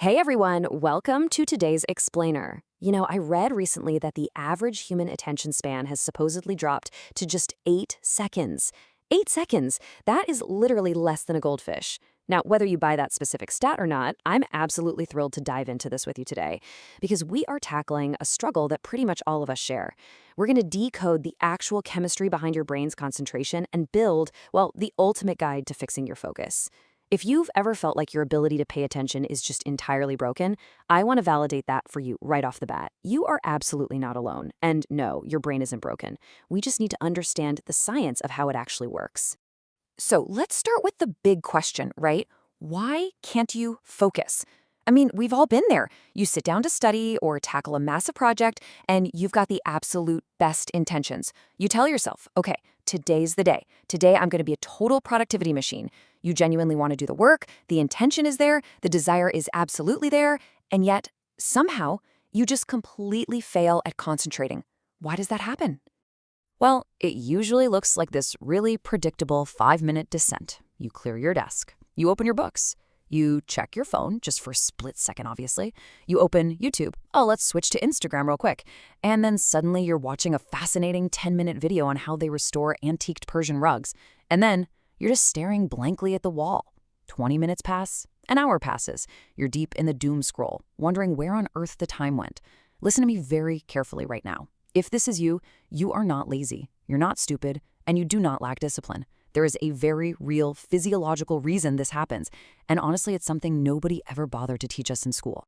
Hey everyone, welcome to today's Explainer. I read recently that the average human attention span has supposedly dropped to just 8 seconds. 8 seconds! That is literally less than a goldfish. Now, whether you buy that specific stat or not, I'm absolutely thrilled to dive into this with you today because we are tackling a struggle that pretty much all of us share. We're going to decode the actual chemistry behind your brain's concentration and build, well, the ultimate guide to fixing your focus. If you've ever felt like your ability to pay attention is just entirely broken, I want to validate that for you right off the bat. You are absolutely not alone. And no, your brain isn't broken. We just need to understand the science of how it actually works. So let's start with the big question, right? Why can't you focus? I mean, we've all been there. You sit down to study or tackle a massive project, and you've got the absolute best intentions. You tell yourself, okay, today's the day. Today, I'm going to be a total productivity machine. You genuinely want to do the work, the intention is there, the desire is absolutely there, and yet, somehow, you just completely fail at concentrating. Why does that happen? Well, it usually looks like this really predictable 5-minute descent. You clear your desk. You open your books. You check your phone, just for a split second, obviously. You open YouTube. Oh, let's switch to Instagram real quick. And then suddenly you're watching a fascinating 10-minute video on how they restore antiqued Persian rugs. And then you're just staring blankly at the wall. 20 minutes pass. An hour passes. You're deep in the doom scroll, wondering where on earth the time went. Listen to me very carefully right now. If this is you, you are not lazy, you're not stupid, and you do not lack discipline. There is a very real physiological reason this happens, and honestly, it's something nobody ever bothered to teach us in school.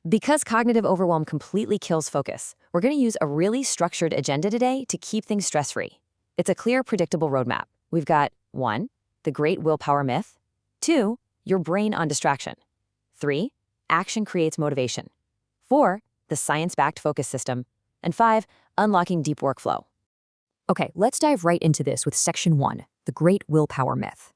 Because cognitive overwhelm completely kills focus, we're going to use a really structured agenda today to keep things stress-free. It's a clear, predictable roadmap. We've got 1, the great willpower myth. 2, your brain on distraction. 3, action creates motivation. 4, the science-backed focus system. And 5, unlocking deep workflow. Okay, let's dive right into this with section 1, the great willpower myth.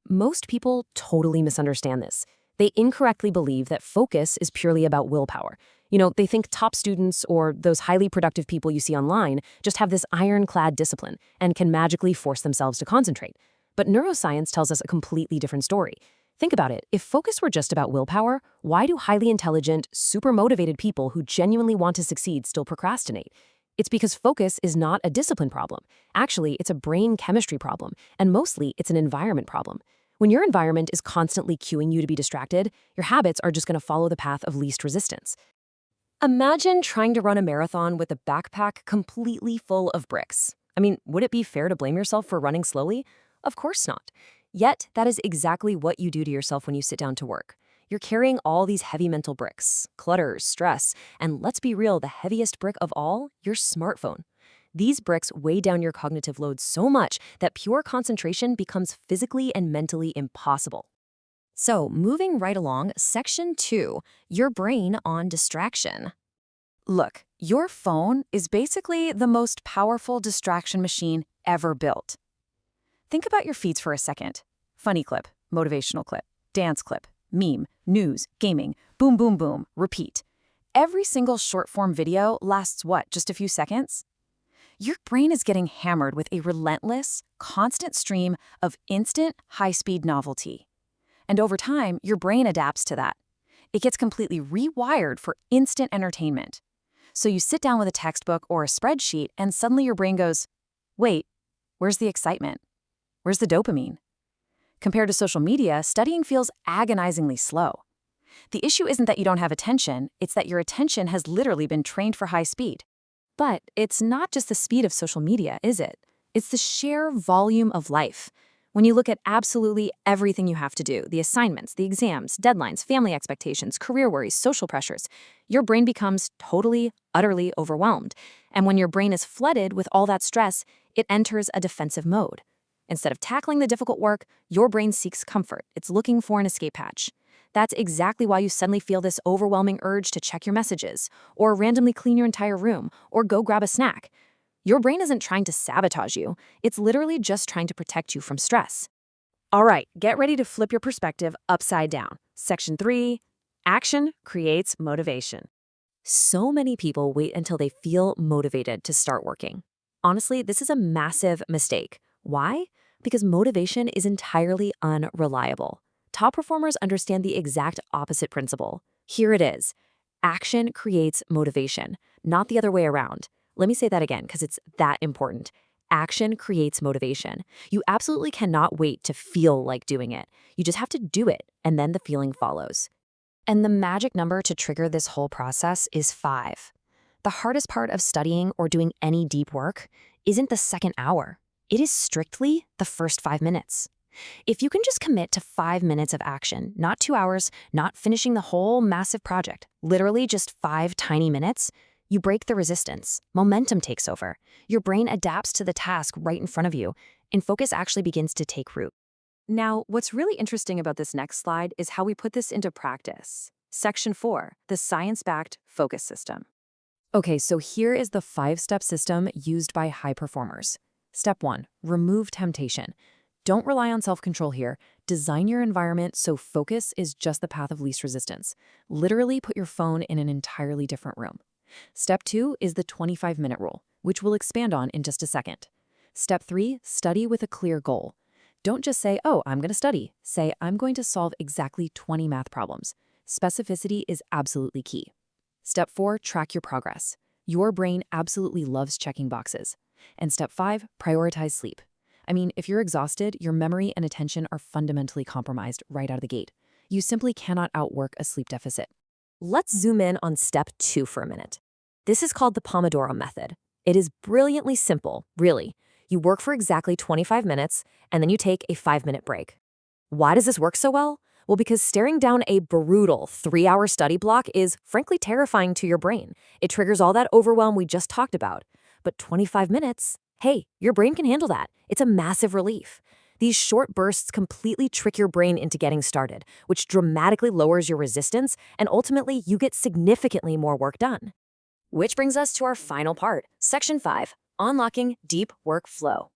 Most people totally misunderstand this. They incorrectly believe that focus is purely about willpower. They think top students or those highly productive people you see online just have this ironclad discipline and can magically force themselves to concentrate. But neuroscience tells us a completely different story. Think about it. If focus were just about willpower, why do highly intelligent, super motivated people who genuinely want to succeed still procrastinate? It's because focus is not a discipline problem. Actually, it's a brain chemistry problem, and mostly it's an environment problem. When your environment is constantly cueing you to be distracted, your habits are just going to follow the path of least resistance. Imagine trying to run a marathon with a backpack completely full of bricks. I mean, would it be fair to blame yourself for running slowly? Of course not. Yet, that is exactly what you do to yourself when you sit down to work. You're carrying all these heavy mental bricks, clutter, stress, and let's be real, the heaviest brick of all, your smartphone. These bricks weigh down your cognitive load so much that pure concentration becomes physically and mentally impossible. So, moving right along, section 2, your brain on distraction. Look, your phone is basically the most powerful distraction machine ever built. Think about your feeds for a second. Funny clip, motivational clip, dance clip, meme, news, gaming, boom, boom, boom, repeat. Every single short-form video lasts what, just a few seconds? Your brain is getting hammered with a relentless, constant stream of instant, high-speed novelty. And over time, your brain adapts to that. It gets completely rewired for instant entertainment. So you sit down with a textbook or a spreadsheet, and suddenly your brain goes, wait, where's the excitement? Where's the dopamine? Compared to social media, studying feels agonizingly slow. The issue isn't that you don't have attention, it's that your attention has literally been trained for high speed. But it's not just the speed of social media, is it? It's the sheer volume of life. When you look at absolutely everything you have to do, the assignments, the exams, deadlines, family expectations, career worries, social pressures, your brain becomes totally, utterly overwhelmed. And when your brain is flooded with all that stress, it enters a defensive mode. Instead of tackling the difficult work, your brain seeks comfort. It's looking for an escape hatch. That's exactly why you suddenly feel this overwhelming urge to check your messages, or randomly clean your entire room, or go grab a snack. Your brain isn't trying to sabotage you. It's literally just trying to protect you from stress. All right, get ready to flip your perspective upside down. Section 3, action creates motivation. So many people wait until they feel motivated to start working. Honestly, this is a massive mistake. Why? Because motivation is entirely unreliable. Top performers understand the exact opposite principle. Here it is. Action creates motivation, not the other way around. Let me say that again because it's that important. Action creates motivation. You absolutely cannot wait to feel like doing it. You just have to do it, and then the feeling follows. And the magic number to trigger this whole process is 5. The hardest part of studying or doing any deep work isn't the second hour. It is strictly the first 5 minutes. If you can just commit to 5 minutes of action, not 2 hours, not finishing the whole massive project, literally just 5 tiny minutes, you break the resistance. Momentum takes over. Your brain adapts to the task right in front of you, and focus actually begins to take root. Now, what's really interesting about this next slide is how we put this into practice. Section 4, the science-backed focus system. Okay, so here is the 5-step system used by high performers. Step 1, remove temptation. Don't rely on self-control here. Design your environment so focus is just the path of least resistance. Literally put your phone in an entirely different room. Step 2 is the 25-minute rule, which we'll expand on in just a second. Step 3, study with a clear goal. Don't just say, oh, I'm going to study. Say, I'm going to solve exactly 20 math problems. Specificity is absolutely key. Step 4, track your progress. Your brain absolutely loves checking boxes. And step 5, prioritize sleep. I mean, if you're exhausted, your memory and attention are fundamentally compromised right out of the gate. You simply cannot outwork a sleep deficit. Let's zoom in on step 2 for a minute. This is called the Pomodoro method. It is brilliantly simple, really. You work for exactly 25 minutes, and then you take a 5-minute break. Why does this work so well? Well, because staring down a brutal 3-hour study block is frankly terrifying to your brain. It triggers all that overwhelm we just talked about. But 25 minutes, hey, your brain can handle that. It's a massive relief. These short bursts completely trick your brain into getting started, which dramatically lowers your resistance, and ultimately you get significantly more work done. Which brings us to our final part, Section 5, unlocking deep workflow.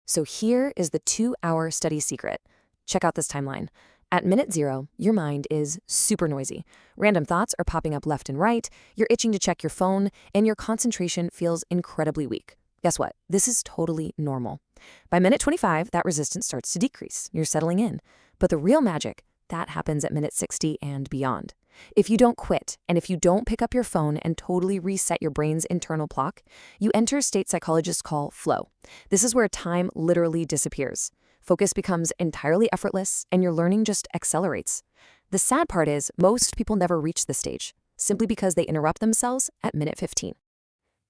So here is the 2-hour study secret. Check out this timeline. At minute 0, your mind is super noisy. Random thoughts are popping up left and right, you're itching to check your phone, and your concentration feels incredibly weak. Guess what? This is totally normal. By minute 25, that resistance starts to decrease. You're settling in. But the real magic, that happens at minute 60 and beyond. If you don't quit, and if you don't pick up your phone and totally reset your brain's internal clock, you enter a state psychologists call flow. This is where time literally disappears. Focus becomes entirely effortless, and your learning just accelerates. The sad part is, most people never reach this stage, simply because they interrupt themselves at minute 15.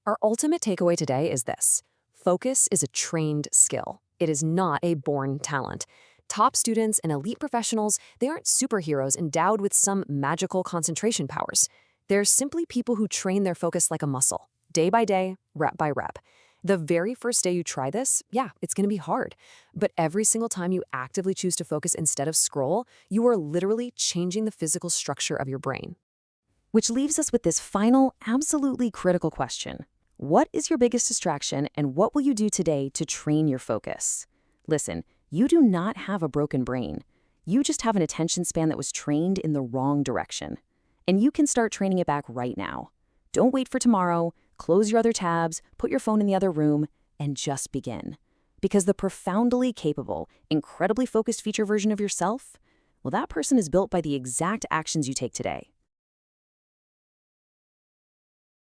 Our ultimate takeaway today is this. Focus is a trained skill. It is not a born talent. Top students and elite professionals, they aren't superheroes endowed with some magical concentration powers. They're simply people who train their focus like a muscle, day by day, rep by rep. The very first day you try this, yeah, it's going to be hard. But every single time you actively choose to focus instead of scroll, you are literally changing the physical structure of your brain. Which leaves us with this final, absolutely critical question. What is your biggest distraction, and what will you do today to train your focus? Listen, you do not have a broken brain. You just have an attention span that was trained in the wrong direction. And you can start training it back right now. Don't wait for tomorrow. Close your other tabs, put your phone in the other room, and just begin. Because the profoundly capable, incredibly focused future version of yourself, well, that person is built by the exact actions you take today.